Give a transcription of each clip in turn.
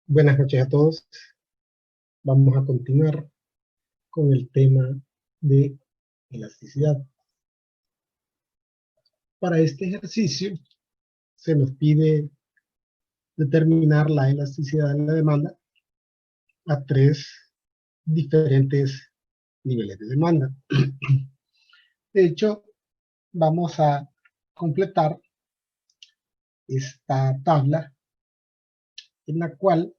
Buenas noches a todos. Vamos a continuar con el tema de elasticidad. Para este ejercicio se nos pide determinar la elasticidad de la demanda a tres diferentes niveles de demanda. De hecho, vamos a completar esta tabla en la cual,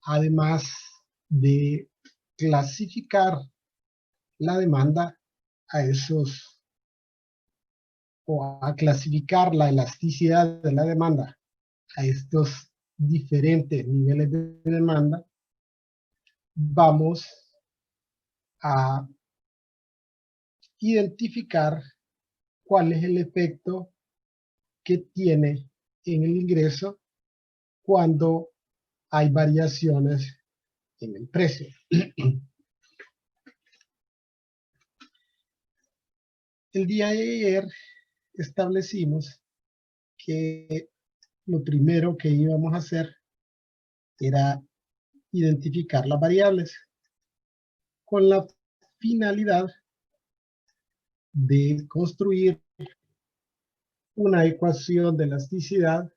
además de clasificar la demanda a a clasificar la elasticidad de la demanda a estos diferentes niveles de demanda, vamos a identificar cuál es el efecto que tiene en el ingreso cuando hay variaciones en el precio. El día de ayer establecimos que lo primero que íbamos a hacer era identificar las variables con la finalidad de construir una ecuación de elasticidad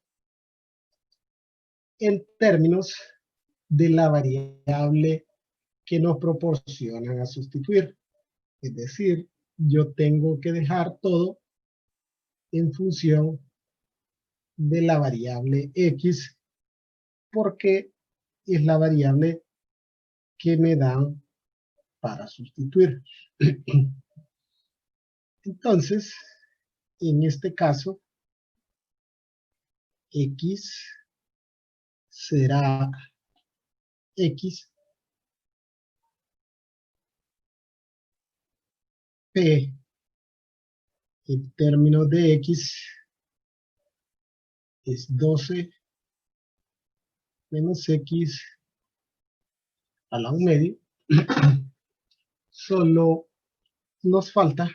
en términos de la variable que nos proporcionan a sustituir. Es decir, yo tengo que dejar todo en función de la variable X, porque es la variable que me dan para sustituir. Entonces, en este caso, X será X P en términos de X es 12 menos X a la 1 medio. Solo nos falta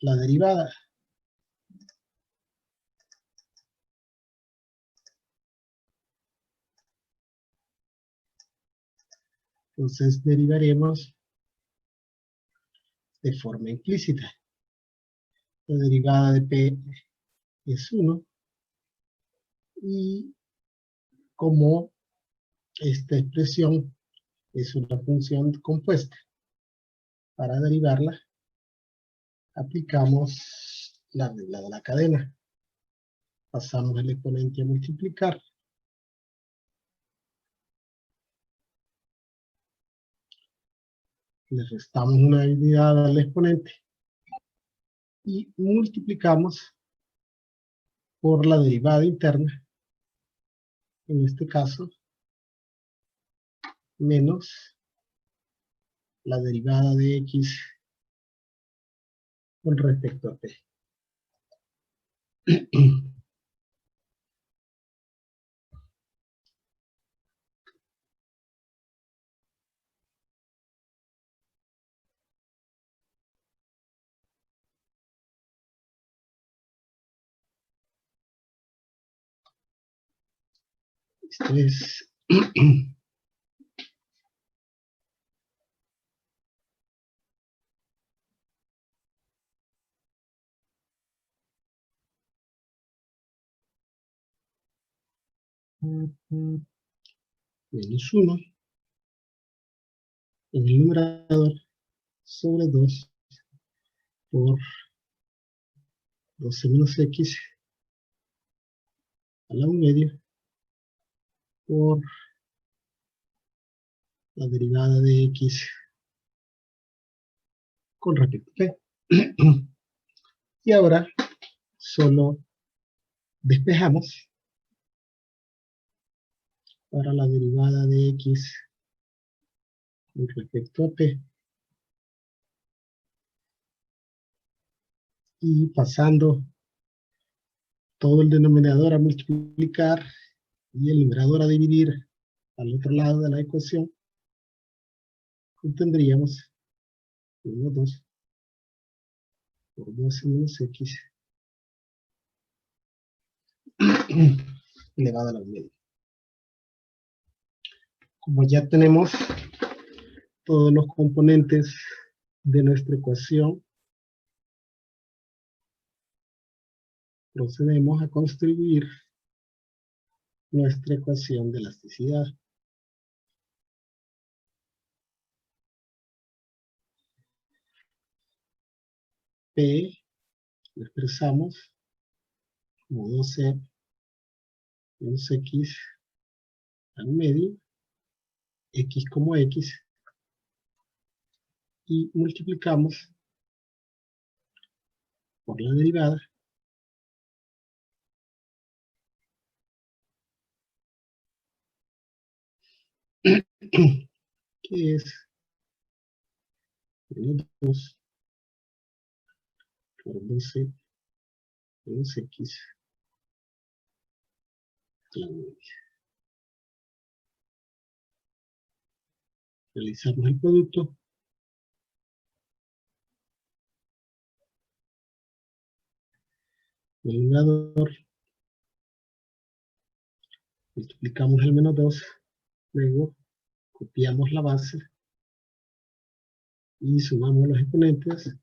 la derivada. Entonces derivaremos de forma implícita. La derivada de P es 1. Y como esta expresión es una función compuesta, para derivarla aplicamos la regla de la cadena. Pasamos el exponente a multiplicar. Le restamos una unidad al exponente y multiplicamos por la derivada interna, en este caso, menos la derivada de X con respecto a P. Esto es menos 1 en el numerador sobre 2 por 12 menos X a la 1 medio por la derivada de X con respecto a P. Y ahora solo despejamos para la derivada de X con respecto a P. Y pasando todo el denominador a multiplicar y el numerador a dividir al otro lado de la ecuación, obtendríamos 1, 2 por 12 menos x elevado a la media. Como ya tenemos todos los componentes de nuestra ecuación, procedemos a construir nuestra ecuación de elasticidad. P lo expresamos como 2C menos X al medio, X como X, y multiplicamos por la derivada, que es menos 2 por 12 menos X a la media. Realizamos el producto. El numerador, multiplicamos el menos 2, luego copiamos la base y sumamos los exponentes.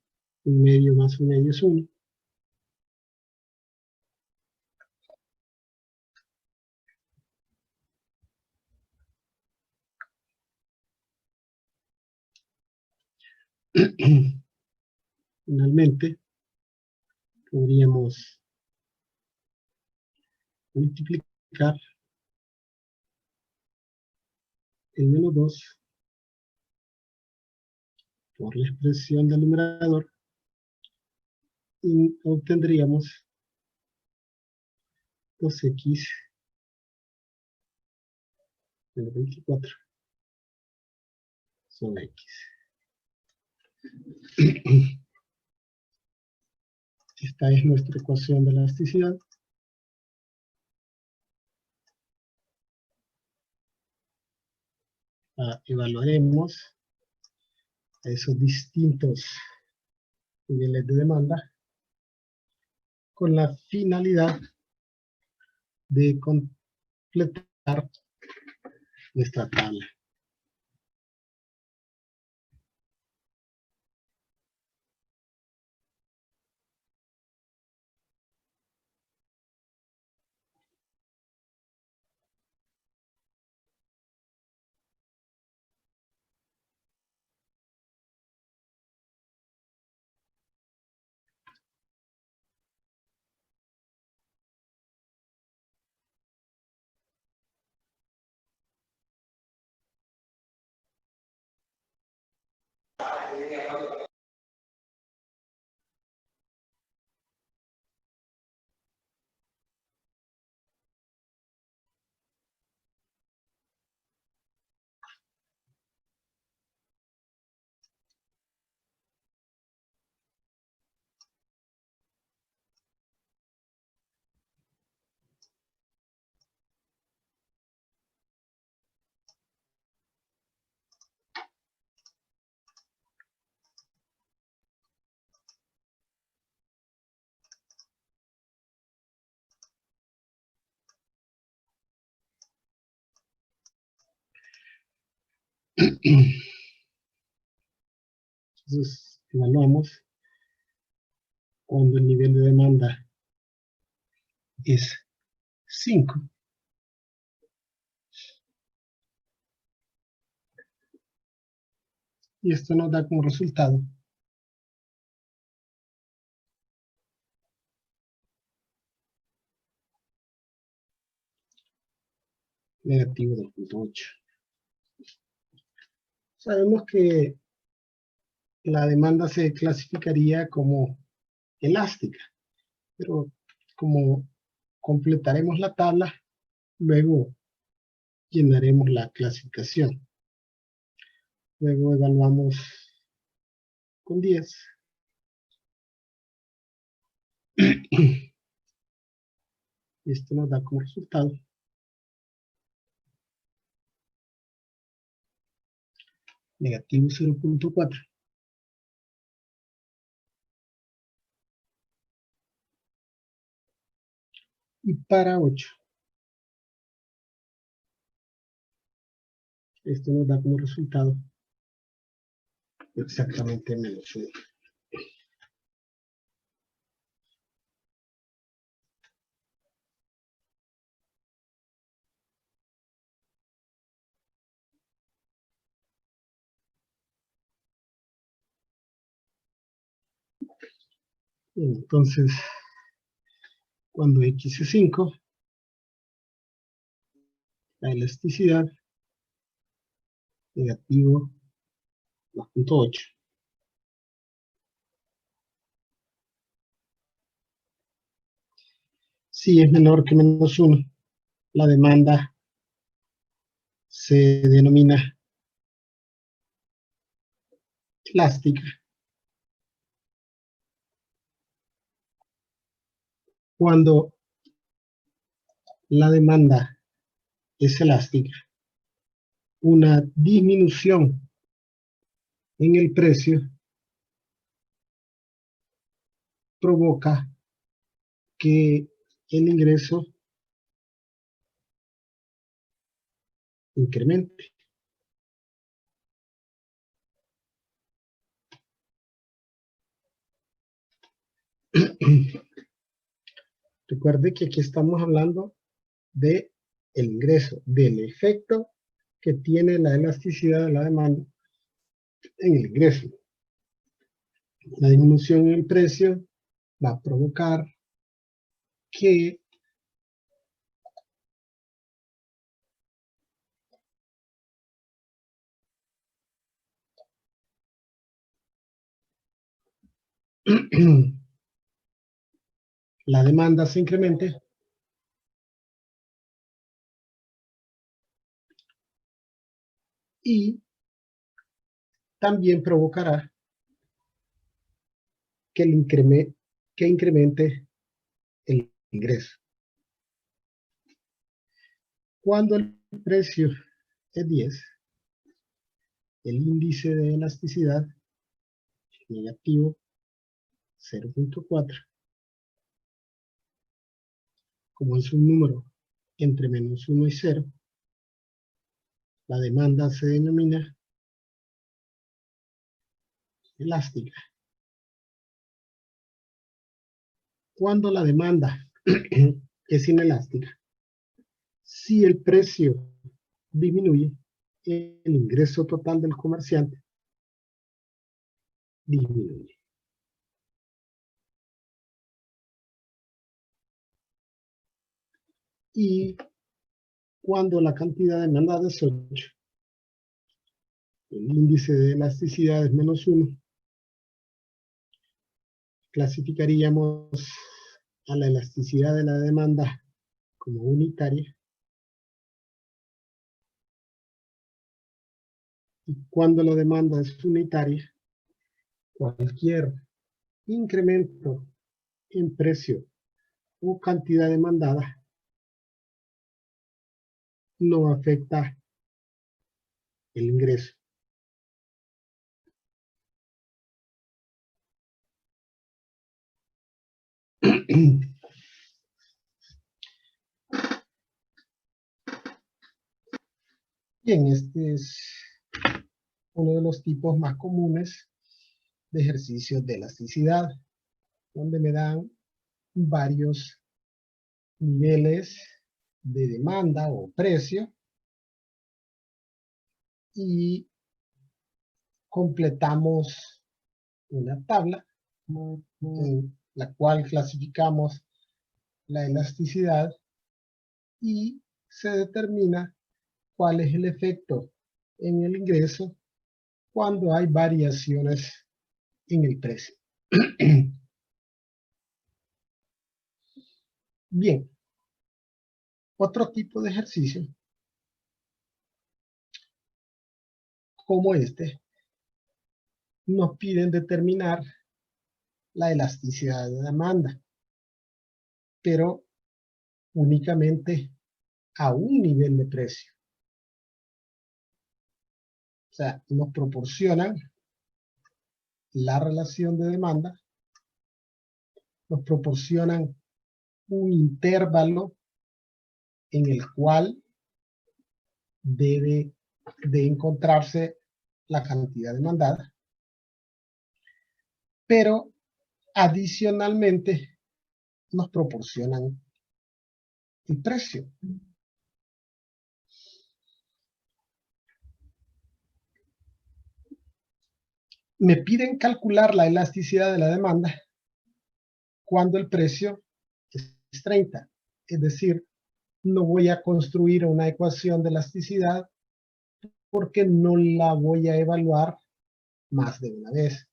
1 medio más 1 medio es 1. Finalmente, podríamos multiplicar el menos 2 por la expresión del numerador y obtendríamos 2x menos 24 sobre x. Esta es nuestra ecuación de elasticidad. Evaluaremos a esos distintos niveles de demanda con la finalidad de completar nuestra tabla. Entonces, evaluamos cuando el nivel de demanda es 5. Y esto nos da como resultado negativo 2.8. Sabemos que la demanda se clasificaría como elástica, pero como completaremos la tabla, luego llenaremos la clasificación. Luego evaluamos con 10. Esto nos da como resultado negativo 0.4. Y para 8, esto nos da como resultado exactamente menos 1. Entonces, cuando X es 5, la elasticidad negativo 2.8. Si es menor que menos 1, la demanda se denomina elástica. Cuando la demanda es elástica, una disminución en el precio provoca que el ingreso incremente. Recuerde que aquí estamos hablando de el ingreso, del efecto que tiene la elasticidad de la demanda en el ingreso. La disminución en el precio va a provocar que la demanda se incremente y también provocará que incremente el ingreso. Cuando el precio es 10, el índice de elasticidad es negativo 0.4. Como es un número entre menos 1 y 0, la demanda se denomina elástica. Cuando la demanda es inelástica, si el precio disminuye, el ingreso total del comerciante disminuye. Y cuando la cantidad demandada es 8, el índice de elasticidad es menos 1, clasificaríamos a la elasticidad de la demanda como unitaria. Y cuando la demanda es unitaria, cualquier incremento en precio o cantidad demandada no afecta el ingreso. Bien, este es uno de los tipos más comunes de ejercicios de elasticidad, donde me dan varios niveles de demanda o precio y completamos una tabla en la cual clasificamos la elasticidad y se determina cuál es el efecto en el ingreso cuando hay variaciones en el precio. Bien, otro tipo de ejercicio como este nos piden determinar la elasticidad de demanda, pero únicamente a un nivel de precio. sea, nos proporcionan la relación de demanda, nos proporcionan un intervalo en el cual debe de encontrarse la cantidad demandada, pero adicionalmente nos proporcionan el precio. Me piden calcular la elasticidad de la demanda cuando el precio es 30. Es decir, no voy a construir una ecuación de elasticidad porque no la voy a evaluar más de una vez.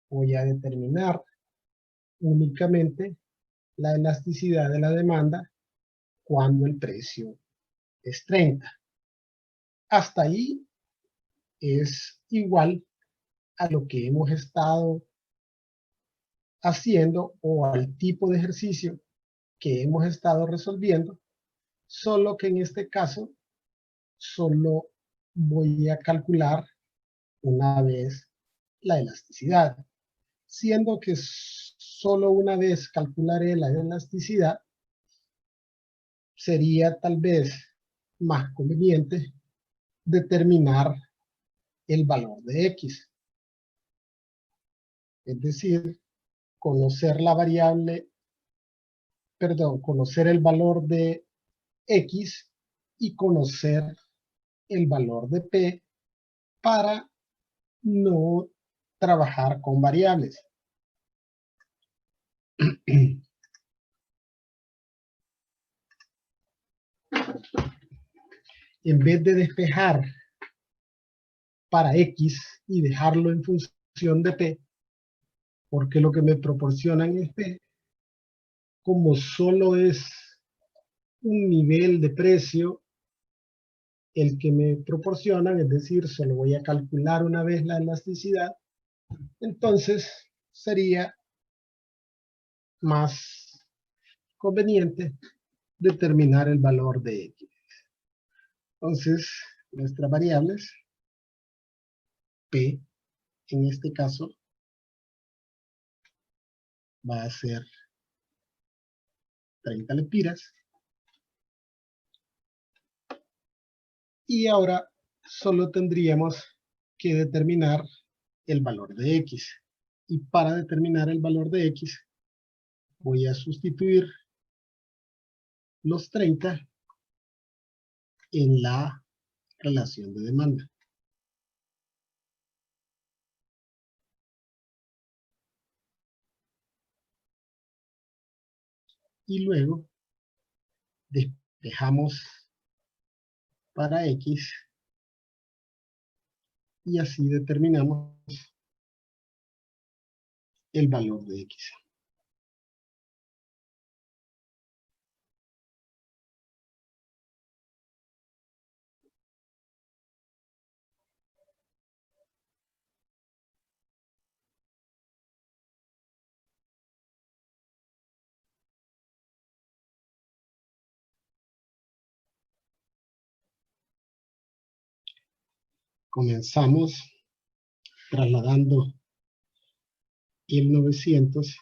Voy a determinar únicamente la elasticidad de la demanda cuando el precio es 30. Hasta ahí es igual a lo que hemos estado haciendo o al tipo de ejercicio que hemos estado resolviendo, solo que en este caso solo voy a calcular una vez la elasticidad, siendo que solo una vez calcularé la elasticidad, sería tal vez más conveniente determinar el valor de X. Es decir, conocer la variable, conocer el valor de X y conocer el valor de P para no trabajar con variables. En vez de despejar para X y dejarlo en función de P, porque lo que me proporcionan es P, como solo es un nivel de precio el que me proporcionan, es decir, solo voy a calcular una vez la elasticidad, entonces sería más conveniente determinar el valor de X. Entonces, nuestras variables, P, en este caso, va a ser 30 lempiras. Y ahora solo tendríamos que determinar el valor de X. Y para determinar el valor de X, voy a sustituir los 30 en la relación de demanda. Y luego despejamos para X y así determinamos el valor de X. Comenzamos trasladando el 900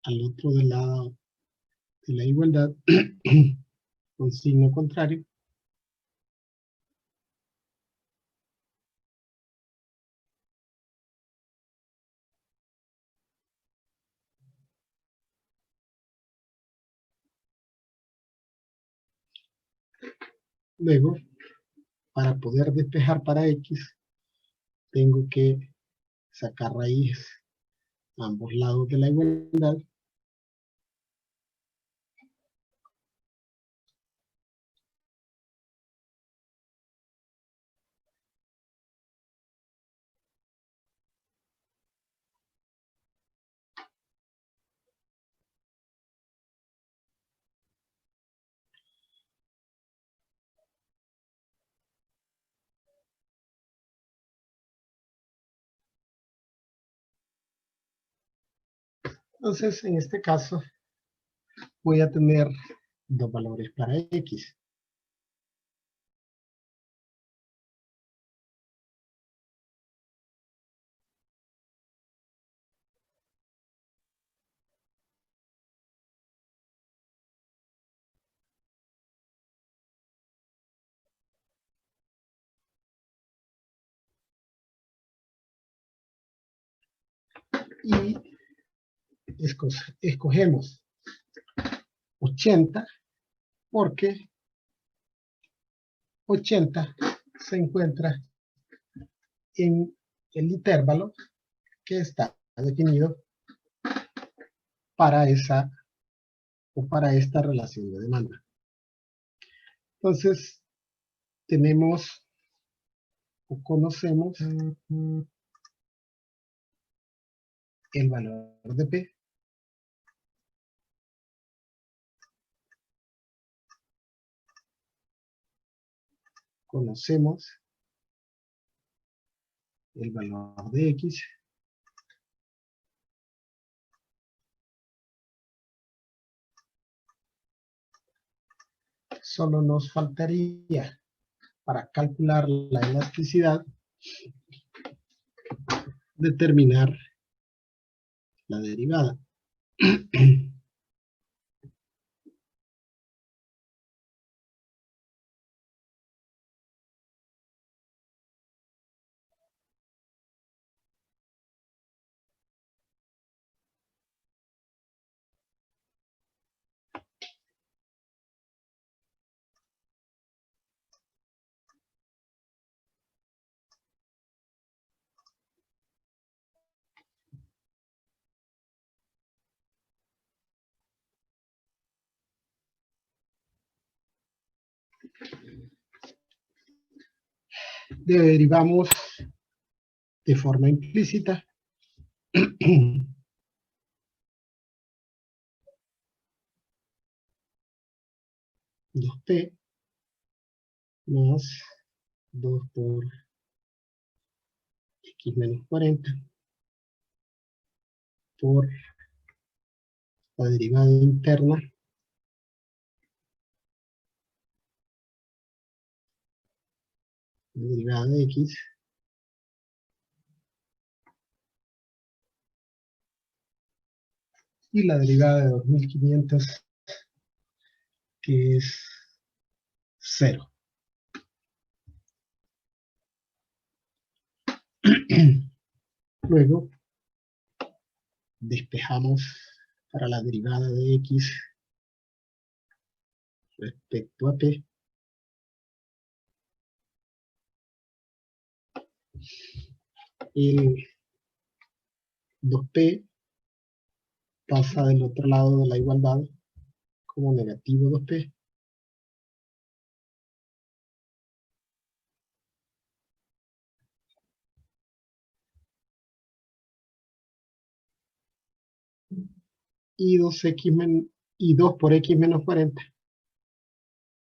al otro lado de la igualdad con signo contrario. Luego, para poder despejar para X, tengo que sacar raíz a ambos lados de la igualdad. Entonces, en este caso, voy a tener dos valores para X. y escogemos 80 porque 80 se encuentra en el intervalo que está definido para esa o para esta relación de demanda. Entonces, tenemos o conocemos el valor de P. Conocemos el valor de X. Solo nos faltaría, para calcular la elasticidad, determinar la derivada. Derivamos de forma implícita 2P más 2 por X menos 40 por la derivada interna la derivada de X y la derivada de 2500, que es 0. Luego despejamos para la derivada de X respecto a P. El 2P pasa del otro lado de la igualdad como negativo 2P. Y 2 por X menos 40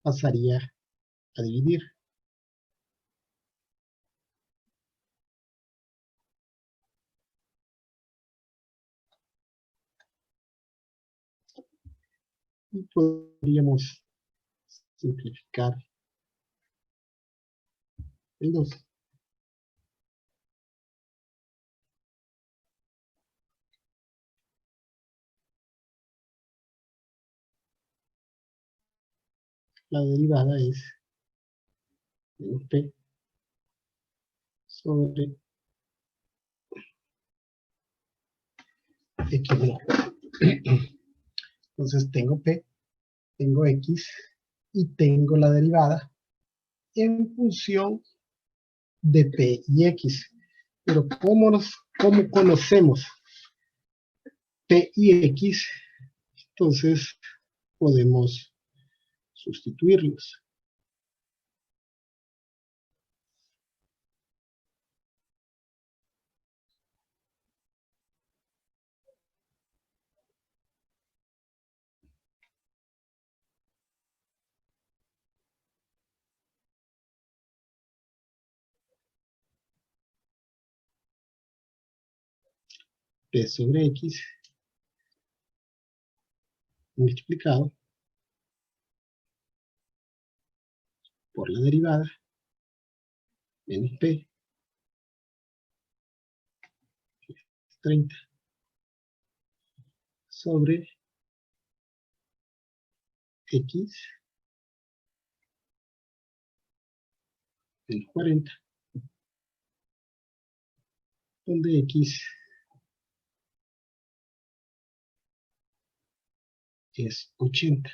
pasaría a dividir. Y podríamos simplificar el 2. La derivada es menos P sobre X menos 40. Entonces tengo P, tengo X y tengo la derivada en función de P y X. Pero ¿cómo conocemos P y X? Entonces podemos sustituirlos. P sobre X multiplicado por la derivada menos P 30 sobre X menos 40, donde X es 80.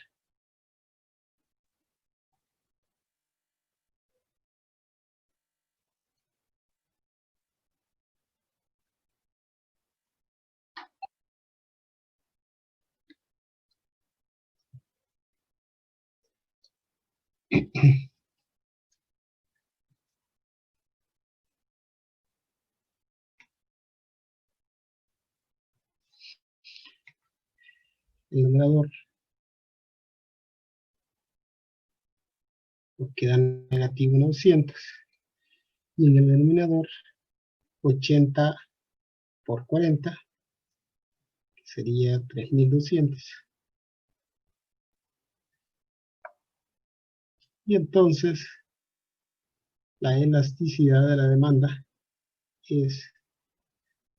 El numerador nos queda negativo 900. Y en el denominador, 80 por 40, que sería 3200. Y entonces, la elasticidad de la demanda es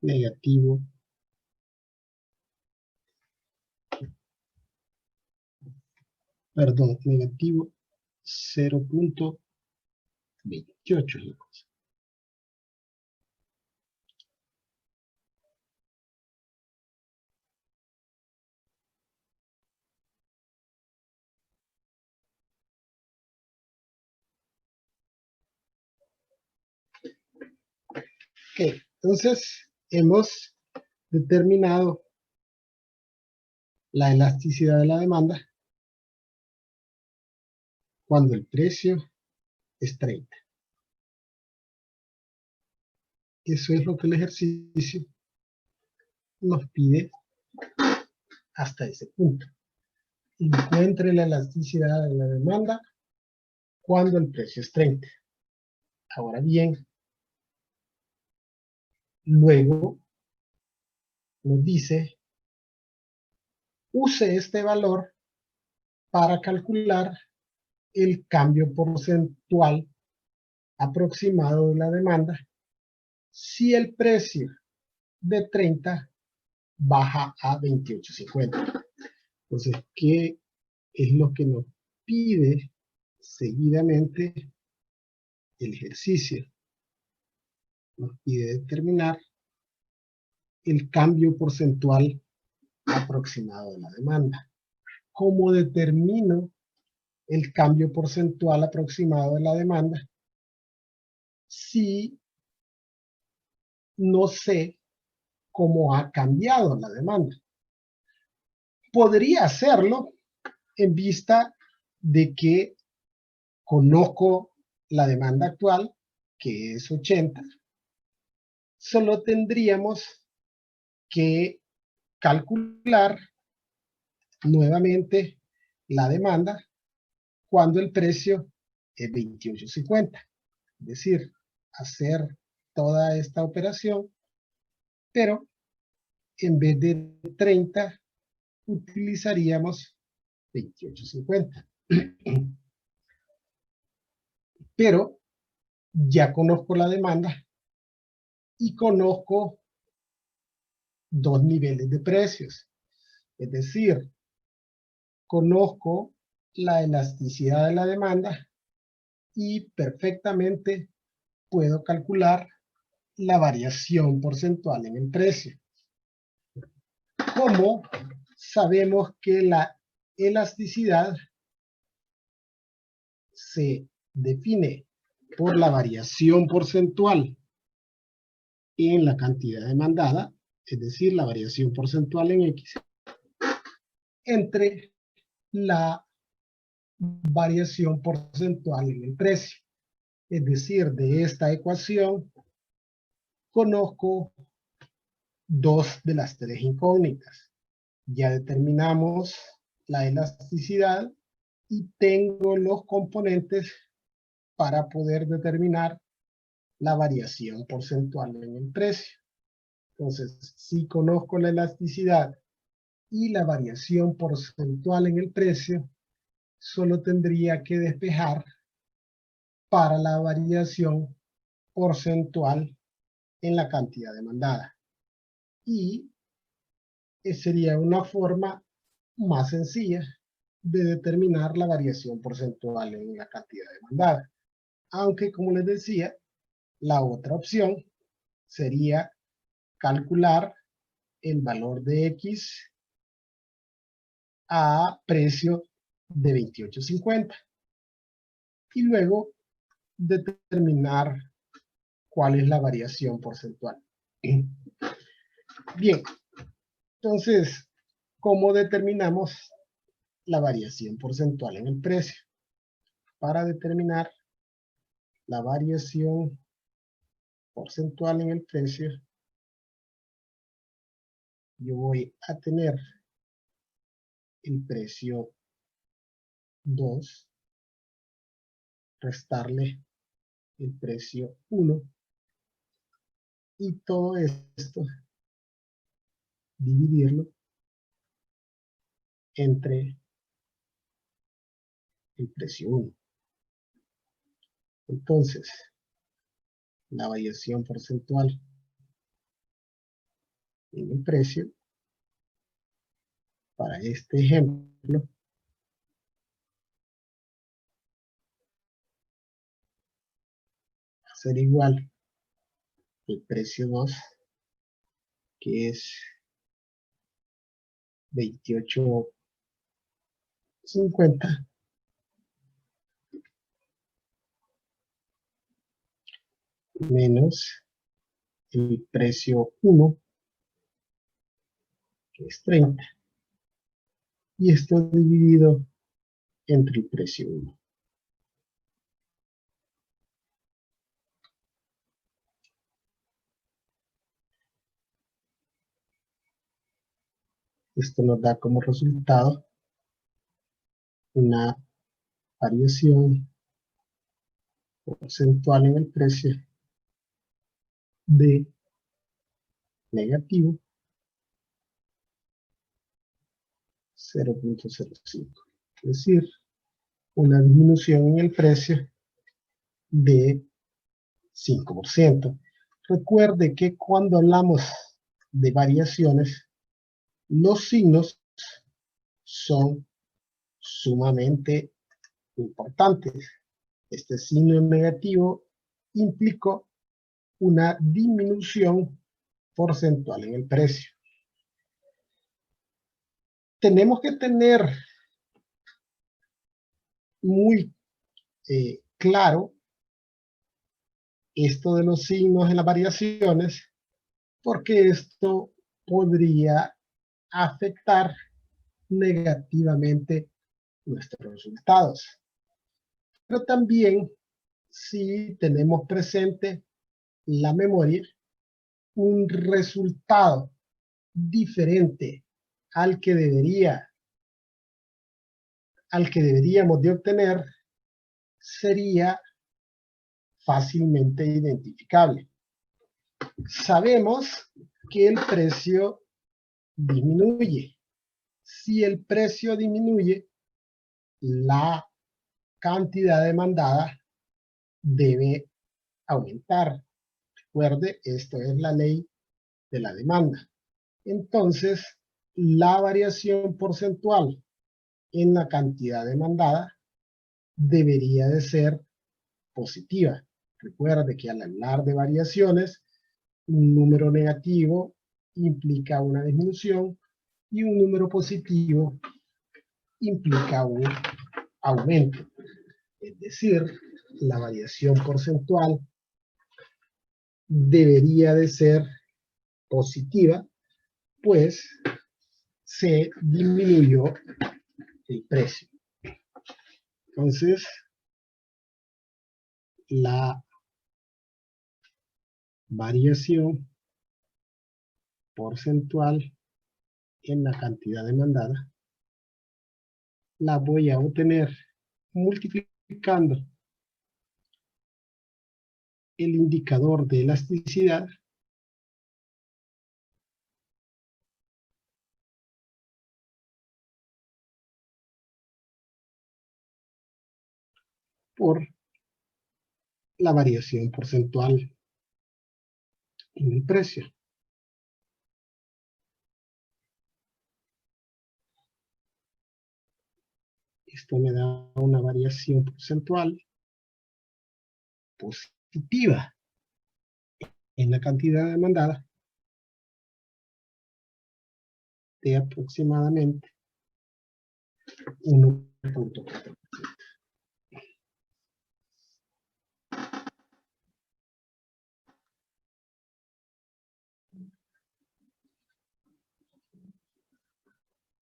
negativo 0.28. Ok, entonces hemos determinado la elasticidad de la demanda cuando el precio es 30. Eso es lo que el ejercicio nos pide hasta ese punto. Encuentre la elasticidad de la demanda cuando el precio es 30. Ahora bien, luego nos dice, use este valor para calcular el cambio porcentual aproximado de la demanda si el precio de 30 baja a 28.50. Entonces, ¿qué es lo que nos pide seguidamente el ejercicio? Nos pide determinar el cambio porcentual aproximado de la demanda. ¿Cómo determino el cambio porcentual aproximado de la demanda si no sé cómo ha cambiado la demanda? Podría hacerlo en vista de que conozco la demanda actual, que es 80. Solo tendríamos que calcular nuevamente la demanda cuando el precio es 28.50. Es decir, hacer toda esta operación, pero en vez de 30 utilizaríamos 28.50. Pero ya conozco la demanda y conozco dos niveles de precios. Es decir, conozco la elasticidad de la demanda y perfectamente puedo calcular la variación porcentual en el precio. ¿Cómo sabemos que la elasticidad se define por la variación porcentual en la cantidad demandada, es decir, la variación porcentual en X, entre la variación porcentual en el precio? Es decir, de esta ecuación conozco dos de las tres incógnitas. Ya determinamos la elasticidad y tengo los componentes para poder determinar la variación porcentual en el precio. Entonces, si conozco la elasticidad y la variación porcentual en el precio, solo tendría que despejar para la variación porcentual en la cantidad demandada. Y sería una forma más sencilla de determinar la variación porcentual en la cantidad demandada. Aunque, como les decía, la otra opción sería calcular el valor de X a precio de 28.50. Y luego determinar cuál es la variación porcentual. Bien, entonces, ¿cómo determinamos la variación porcentual en el precio? Para determinar la variación porcentual en el precio, yo voy a tener el precio 2, restarle el precio 1, y todo esto dividirlo entre el precio 1. Entonces, la variación porcentual en el precio, para este ejemplo, va a ser igual el precio 2, que es 28.50, menos el precio 1, que es 30, y esto dividido entre el precio 1. Esto nos da como resultado una variación porcentual en el precio de negativo 0.05. Es decir, una disminución en el precio de 5%. Recuerde que cuando hablamos de variaciones, los signos son sumamente importantes. Este signo negativo implicó una disminución porcentual en el precio. Tenemos que tener muy claro esto de los signos en las variaciones, porque esto podría afectar negativamente nuestros resultados. Pero también, si tenemos presente la memoria, un resultado diferente al que deberíamos de obtener sería fácilmente identificable. Sabemos que el precio disminuye. Si el precio disminuye, la cantidad demandada debe aumentar. Recuerde, esto es la ley de la demanda. Entonces, la variación porcentual en la cantidad demandada debería de ser positiva. Recuerde que al hablar de variaciones, un número negativo implica una disminución y un número positivo implica un aumento. Es decir, la variación porcentual debería de ser positiva, pues se disminuyó el precio. Entonces, la variación porcentual en la cantidad demandada la voy a obtener multiplicando el indicador de elasticidad por la variación porcentual en el precio. Esto me da una variación porcentual positiva en la cantidad demandada de aproximadamente 1.4%.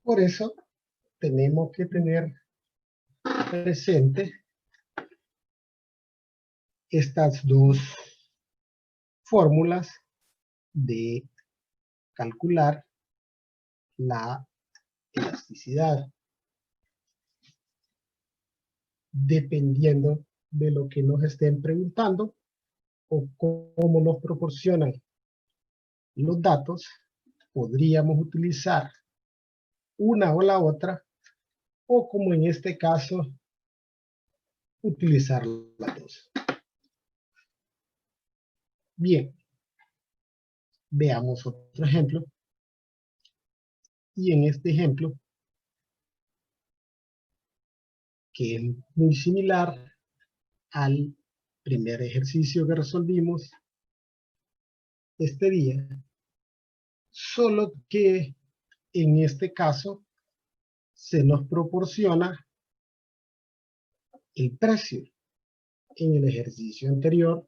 Por eso tenemos que tener presente estas dos fórmulas de calcular la elasticidad, dependiendo de lo que nos estén preguntando o cómo nos proporcionan los datos, podríamos utilizar una o la otra, o como en este caso, utilizar las dos. Bien, veamos otro ejemplo. Y en este ejemplo, que es muy similar al primer ejercicio que resolvimos este día, solo que en este caso se nos proporciona el precio. En el ejercicio anterior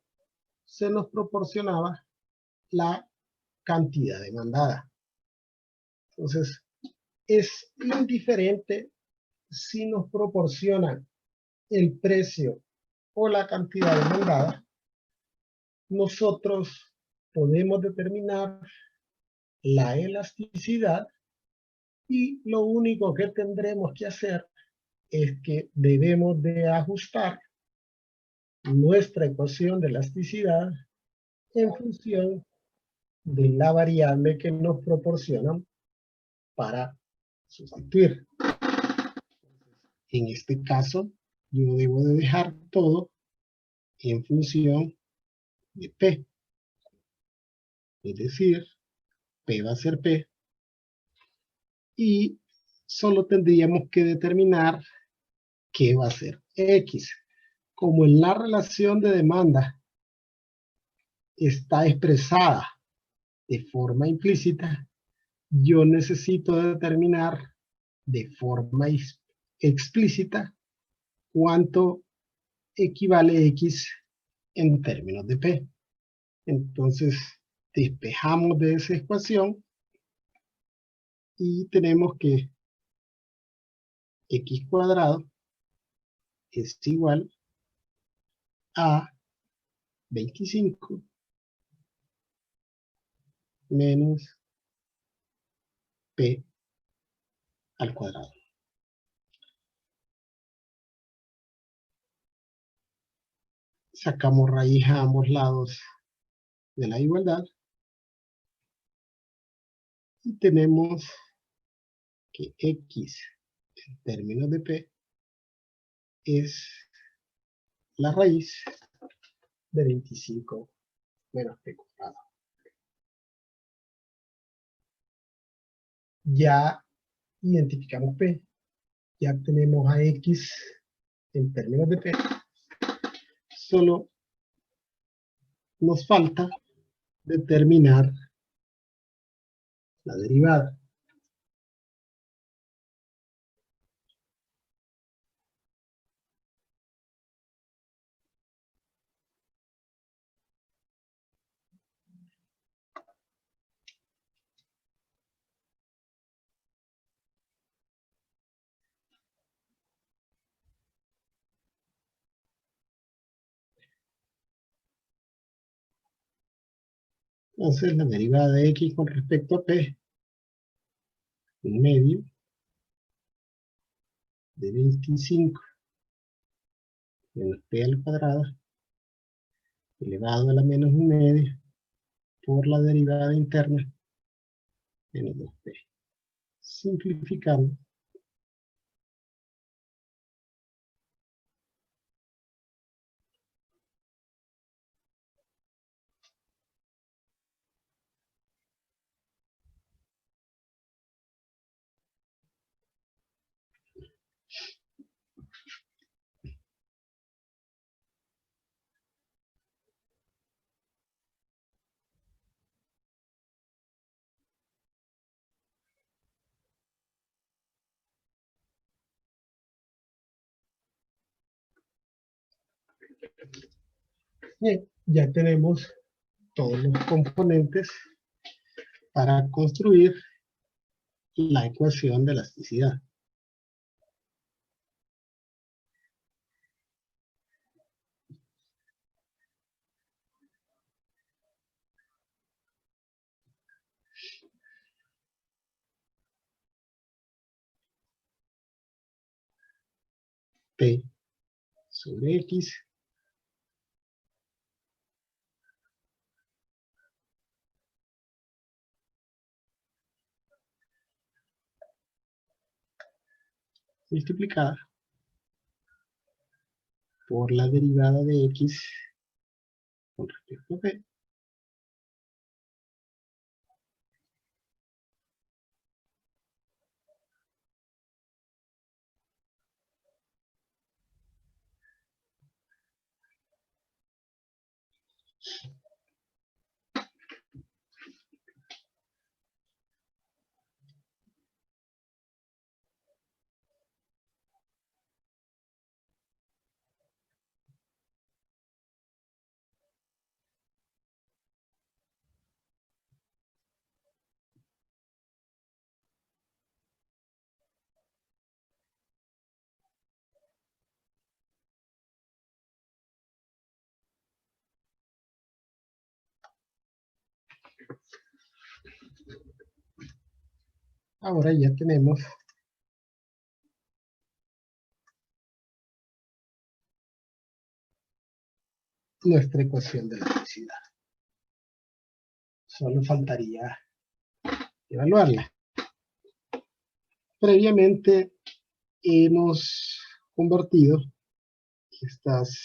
se nos proporcionaba la cantidad demandada. Entonces, es indiferente si nos proporcionan el precio o la cantidad demandada. Nosotros podemos determinar la elasticidad y lo único que tendremos que hacer es que debemos de ajustar nuestra ecuación de elasticidad en función de la variable que nos proporcionan para sustituir. En este caso, yo debo de dejar todo en función de P. Es decir, P va a ser P. Y solo tendríamos que determinar qué va a ser X. Como en la relación de demanda está expresada de forma implícita, yo necesito determinar de forma explícita cuánto equivale X en términos de P. Entonces, despejamos de esa ecuación y tenemos que X cuadrado es igual a 25 menos P al cuadrado. Sacamos raíz a ambos lados de la igualdad y tenemos que X en términos de P es la raíz de 25 menos P cuadrado. Ya identificamos P, ya tenemos a X en términos de P, solo nos falta determinar la derivada. Entonces la derivada de X con respecto a P, un medio de 25 menos P al cuadrado, elevado a la menos un medio, por la derivada interna, menos 2P. Simplificando, Bien, ya tenemos todos los componentes para construir la ecuación de elasticidad. P sobre X multiplicada por la derivada de X con respecto a P Ahora ya tenemos nuestra ecuación de elasticidad. Solo faltaría evaluarla. Previamente hemos convertido estas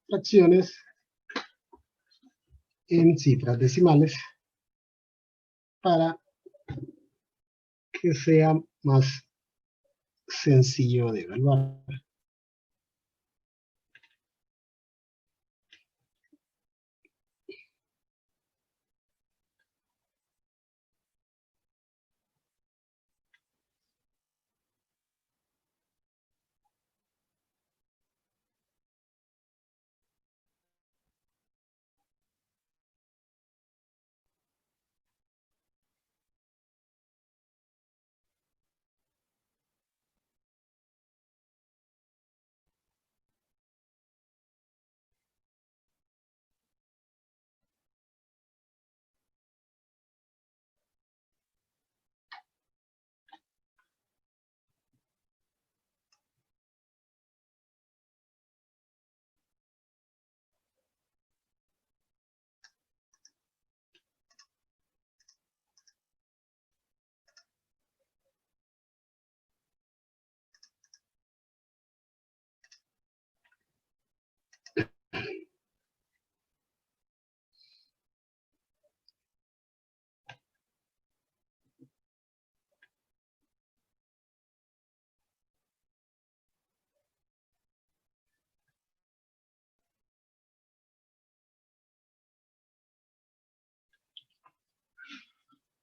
fracciones en cifras decimales para que sea más sencillo de evaluar.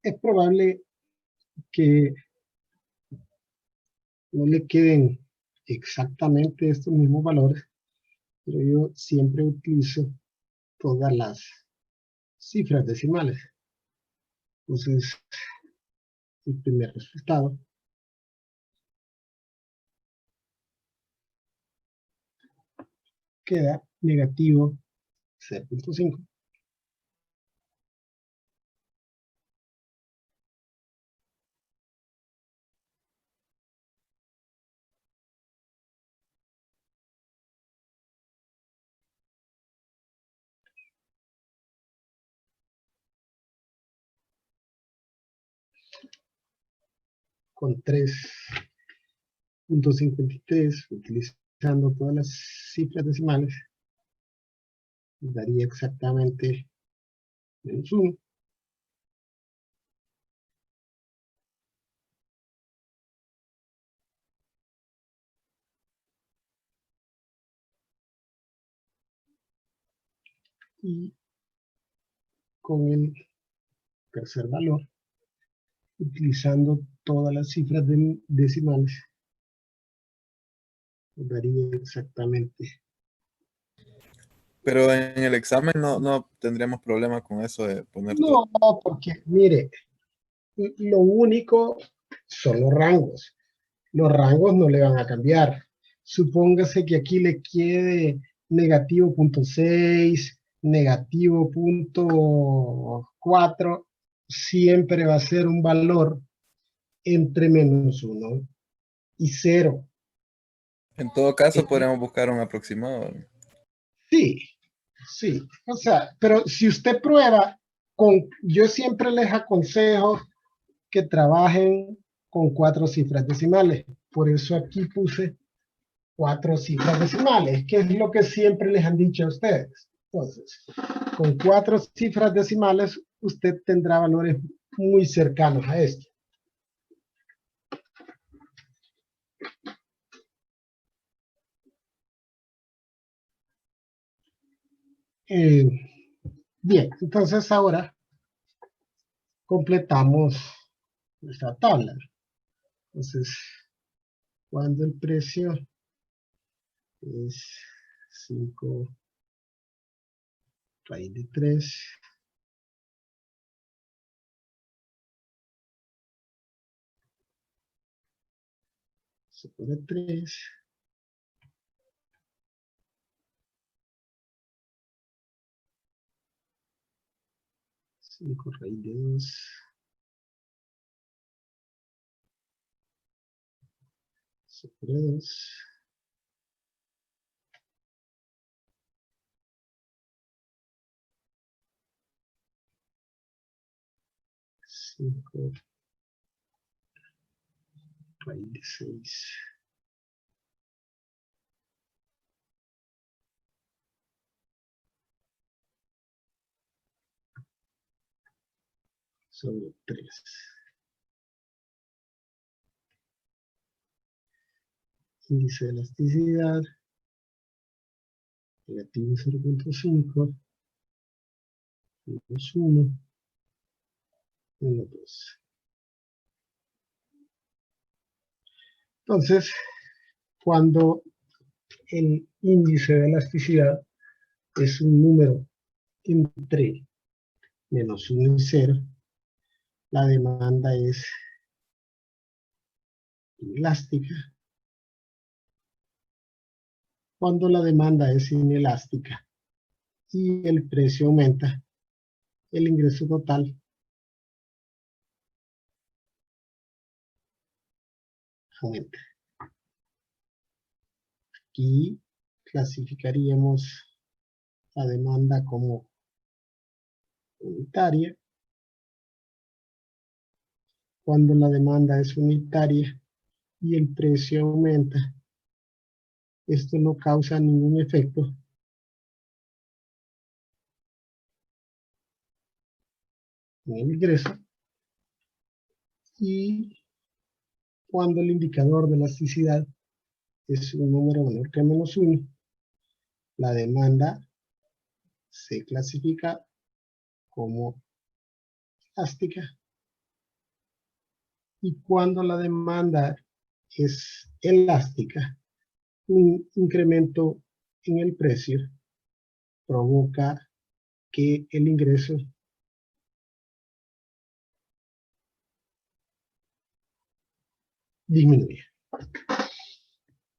Es probable que no le queden exactamente estos mismos valores, pero yo siempre utilizo todas las cifras decimales. Entonces, el primer resultado queda negativo 0.5. Con 3.53, utilizando todas las cifras decimales, daría exactamente -1. Y con el tercer valor, utilizando todas las cifras decimales, daría exactamente Pero en el examen no tendríamos problemas con eso de poner todo. No, porque mire, lo único son los rangos. Los rangos no le van a cambiar. Supóngase que aquí le quede negativo punto 6, negativo punto 4, siempre va a ser un valor entre -1 y 0. En todo caso, podríamos buscar un aproximado. Sí, sí. O sea, pero si usted prueba, yo siempre les aconsejo que trabajen con 4 cifras decimales. Por eso aquí puse 4 cifras decimales, que es lo que siempre les han dicho a ustedes. Entonces, con 4 cifras decimales, usted tendrá valores muy cercanos a esto. Bien, entonces ahora completamos nuestra tabla. Entonces, cuando el precio es 5 raíz de 3, sobre 3, 5 raíz de 2, sobre 2, 5 raíz de 6, sobre 3. Índice de elasticidad, negativo 0.5, menos 1, menos 2. Entonces, cuando el índice de elasticidad es un número entre -1 y 0, la demanda es inelástica. Cuando la demanda es inelástica y el precio aumenta, el ingreso total aumenta. Aquí clasificaríamos la demanda como unitaria. Cuando la demanda es unitaria y el precio aumenta, esto no causa ningún efecto en el ingreso. Y cuando el indicador de elasticidad es un número menor que -1, la demanda se clasifica como elástica. Y cuando la demanda es elástica, un incremento en el precio provoca que el ingreso disminuya.